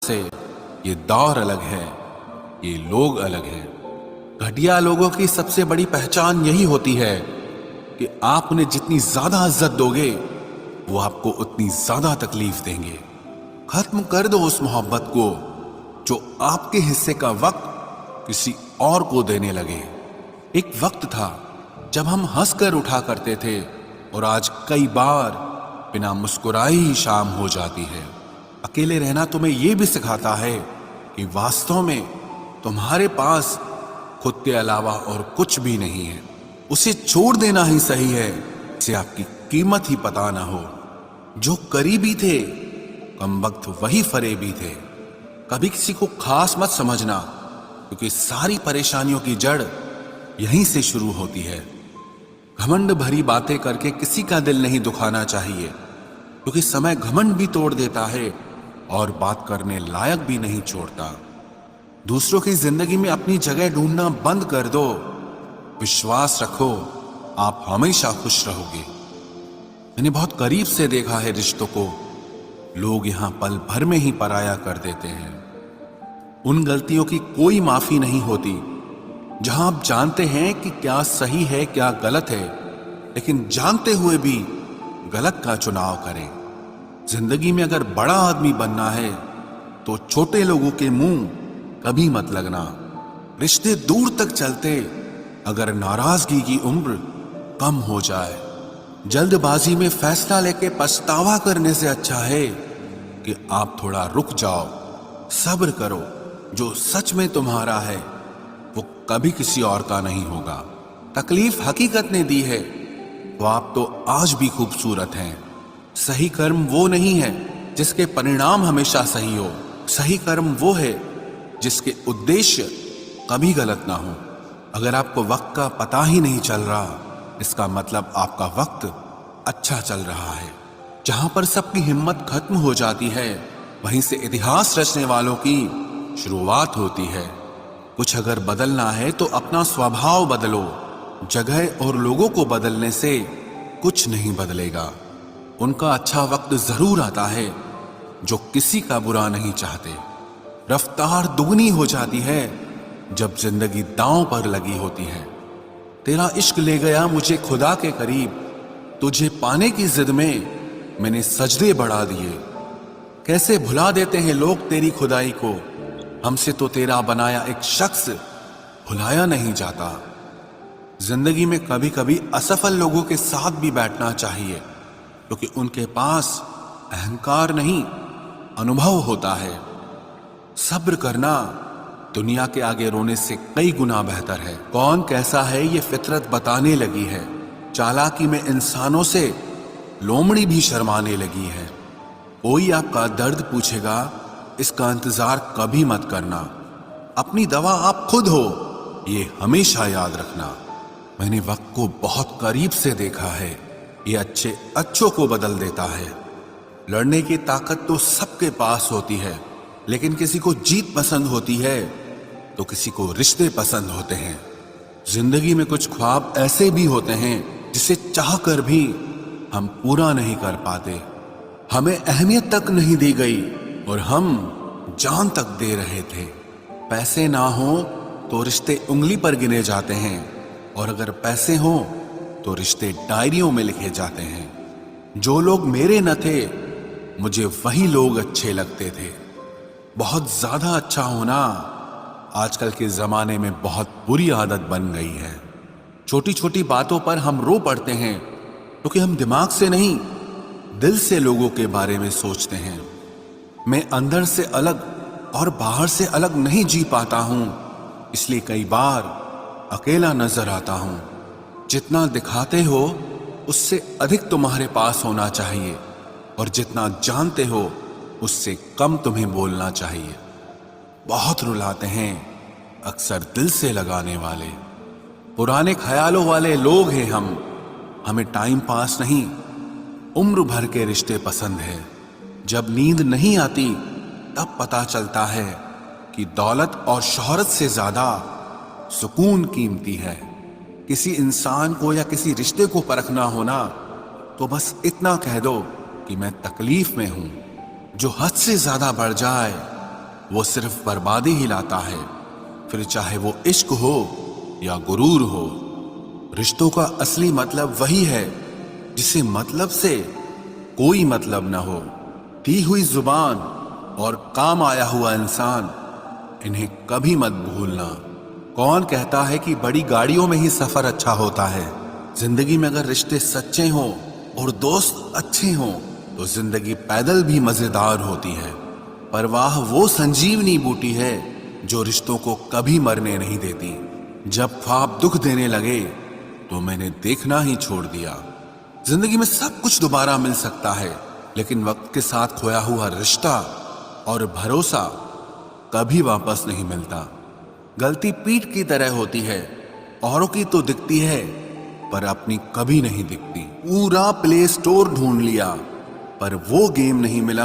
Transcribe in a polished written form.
से ये दौर अलग है, ये लोग अलग हैं। घटिया लोगों की सबसे बड़ी पहचान यही होती है कि आप उन्हें जितनी ज्यादा इज्जत दोगे वो आपको उतनी ज्यादा तकलीफ देंगे। खत्म कर दो उस मोहब्बत को जो आपके हिस्से का वक्त किसी और को देने लगे। एक वक्त था जब हम हंसकर उठा करते थे और आज कई बार बिना मुस्कुराए ही शाम हो जाती है। अकेले रहना तुम्हें यह भी सिखाता है कि वास्तव में तुम्हारे पास खुद के अलावा और कुछ भी नहीं है। उसे छोड़ देना ही सही है जिसे आपकी कीमत ही पता ना हो। जो करीबी थे कम वक्त वही फरेबी थे। कभी किसी को खास मत समझना, क्योंकि सारी परेशानियों की जड़ यहीं से शुरू होती है। घमंड भरी बातें करके किसी का दिल नहीं दुखाना चाहिए, क्योंकि समय घमंड भी तोड़ देता है और बात करने लायक भी नहीं छोड़ता। दूसरों की जिंदगी में अपनी जगह ढूंढना बंद कर दो। विश्वास रखो, आप हमेशा खुश रहोगे। मैंने बहुत करीब से देखा है रिश्तों को, लोग यहां पल भर में ही पराया कर देते हैं। उन गलतियों की कोई माफी नहीं होती जहां आप जानते हैं कि क्या सही है क्या गलत है, लेकिन जानते हुए भी गलत का चुनाव करें। जिंदगी में अगर बड़ा आदमी बनना है तो छोटे लोगों के मुंह कभी मत लगना। रिश्ते दूर तक चलते अगर नाराजगी की उम्र कम हो जाए। जल्दबाजी में फैसला लेके पछतावा करने से अच्छा है कि आप थोड़ा रुक जाओ, सब्र करो। जो सच में तुम्हारा है वो कभी किसी और का नहीं होगा। तकलीफ हकीकत ने दी है तो आप तो आज भी खूबसूरत हैं। सही कर्म वो नहीं है जिसके परिणाम हमेशा सही हो। सही कर्म वो है जिसके उद्देश्य कभी गलत ना हो। अगर आपको वक्त का पता ही नहीं चल रहा, इसका मतलब आपका वक्त अच्छा चल रहा है। जहां पर सबकी हिम्मत खत्म हो जाती है, वहीं से इतिहास रचने वालों की शुरुआत होती है। कुछ अगर बदलना है तो अपना स्वभाव बदलो। जगह और लोगों को बदलने से कुछ नहीं बदलेगा। उनका अच्छा वक्त जरूर आता है जो किसी का बुरा नहीं चाहते। रफ्तार दुगनी हो जाती है जब जिंदगी दांव पर लगी होती है। तेरा इश्क ले गया मुझे खुदा के करीब, तुझे पाने की जिद में मैंने सजदे बढ़ा दिए। कैसे भुला देते हैं लोग तेरी खुदाई को, हमसे तो तेरा बनाया एक शख्स भुलाया नहीं जाता। जिंदगी में कभी कभी असफल लोगों के साथ भी बैठना चाहिए, क्योंकि उनके पास अहंकार नहीं अनुभव होता है। सब्र करना दुनिया के आगे रोने से कई गुना बेहतर है। कौन कैसा है ये फितरत बताने लगी है। चालाकी में इंसानों से लोमड़ी भी शर्माने लगी है। कोई आपका दर्द पूछेगा, इसका इंतजार कभी मत करना। अपनी दवा आप खुद हो, ये हमेशा याद रखना। मैंने वक्त को बहुत करीब से देखा है, ये अच्छे अच्छों को बदल देता है। लड़ने की ताकत तो सबके पास होती है, लेकिन किसी को जीत पसंद होती है तो किसी को रिश्ते पसंद होते हैं। जिंदगी में कुछ ख्वाब ऐसे भी होते हैं जिसे चाहकर भी हम पूरा नहीं कर पाते। हमें अहमियत तक नहीं दी गई और हम जान तक दे रहे थे। पैसे ना हो तो रिश्ते उंगली पर गिने जाते हैं, और अगर पैसे हो तो रिश्ते डायरियों में लिखे जाते हैं। जो लोग मेरे न थे मुझे वही लोग अच्छे लगते थे। बहुत ज्यादा अच्छा होना आजकल के जमाने में बहुत बुरी आदत बन गई है। छोटी छोटी बातों पर हम रो पड़ते हैं क्योंकि हम दिमाग से नहीं दिल से लोगों के बारे में सोचते हैं। मैं अंदर से अलग और बाहर से अलग नहीं जी पाता हूं, इसलिए कई बार अकेला नजर आता हूं। जितना दिखाते हो उससे अधिक तुम्हारे पास होना चाहिए, और जितना जानते हो उससे कम तुम्हें बोलना चाहिए। बहुत रुलाते हैं अक्सर दिल से लगाने वाले। पुराने ख्यालों वाले लोग हैं हम। हमें टाइम पास नहीं उम्र भर के रिश्ते पसंद है। जब नींद नहीं आती तब पता चलता है कि दौलत और शोहरत से ज्यादा सुकून कीमती है। किसी इंसान को या किसी रिश्ते को परखना होना तो बस इतना कह दो कि मैं तकलीफ में हूं। जो हद से ज्यादा बढ़ जाए وہ صرف بربادی ہی لاتا ہے، پھر چاہے وہ عشق ہو یا غرور ہو۔ رشتوں کا اصلی مطلب وہی ہے جسے مطلب سے کوئی مطلب نہ ہو۔ دی ہوئی زبان اور کام آیا ہوا انسان، انہیں کبھی مت بھولنا۔ کون کہتا ہے کہ بڑی گاڑیوں میں ہی سفر اچھا ہوتا ہے؟ زندگی میں اگر رشتے سچے ہوں اور دوست اچھے ہوں تو زندگی پیدل بھی مزیدار ہوتی ہے۔ پرواہ وہ سنجیونی بوٹی ہے جو رشتوں کو کبھی مرنے نہیں دیتی۔ جب خواب دکھ دینے لگے تو میں نے دیکھنا ہی چھوڑ دیا۔ زندگی میں سب کچھ دوبارہ مل سکتا ہے، لیکن وقت کے ساتھ کھویا ہوا رشتہ اور بھروسہ کبھی واپس نہیں ملتا۔ غلطی پیٹھ کی طرح ہوتی ہے، اوروں کی تو دکھتی ہے پر اپنی کبھی نہیں دکھتی۔ پورا پلے سٹور ڈھونڈ لیا پر وہ گیم نہیں ملا